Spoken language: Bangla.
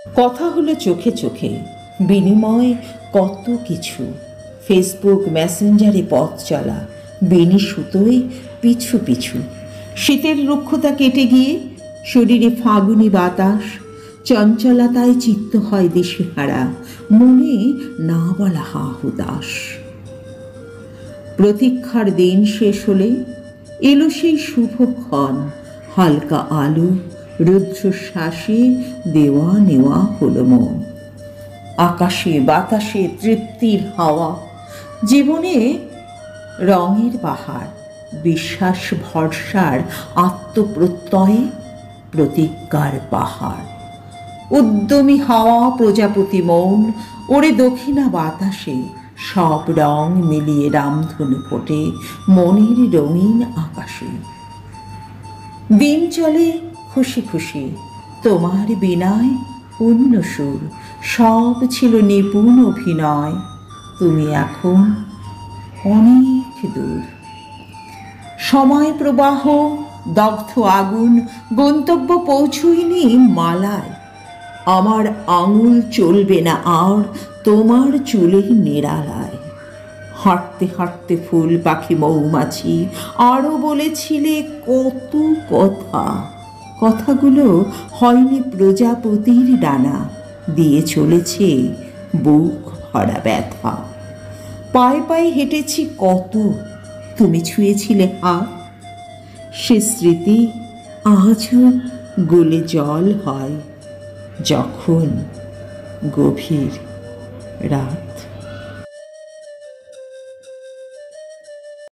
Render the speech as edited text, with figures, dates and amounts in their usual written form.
কথা হলো চোখে চোখে, বিনিময় কত কিছু। ফেসবুক মেসেঞ্জারে পথ চলা, বেনি সুতোয় পিছু পিছু। শীতের রুক্ষতা কেটে গিয়ে শরীরে ফাগুনি বাতাস, চঞ্চলতায় চিত্ত হয় দিশেহারা, মনে না বলা হা হুদাস। প্রতীক্ষার দিন শেষ হলে এলো সেই শুভক্ষণ, হালকা আলো, রুদ্ধশ্বাসে দেওয়া নেওয়া হলো মন। আকাশে বাতাসে তৃপ্তির হাওয়া, জীবনে রঙের বাহার, বিশ্বাস ভরসার আত্মপ্রত্যয়ে প্রতিজ্ঞার পাহাড়। উদ্যমী হাওয়া প্রজাপতি মন, ওরে দক্ষিণা বাতাসে সব রং মিলিয়ে রামধনু ফোটে মনের রঙিন আকাশে। দিন চলে খুশি খুশি, তোমার বিনায় পূর্ণ সুর, সব ছিল নিপুণ অভিনয়, তুমি এখন অনেক দূর। সময় প্রবাহ, দগ্ধ আগুন, গন্তব্য পৌঁছইনি মালায়, আমার আঙুল চলবে না আর তোমার চুলে নিরালায়। হাঁটতে হাঁটতে ফুল পাখি মৌমাছি আরও বলেছিলে কত কথা, কথাগুলো হয়নি প্রজাপতির ডানা, দিয়ে চলেছে বুক ভরা ব্যথা। পায়ে পায়ে হেঁটেছি কত, তুমি ছুঁয়েছিলে হাত, সে স্মৃতি আজও গলে জল হয় যখন গভীর রাত।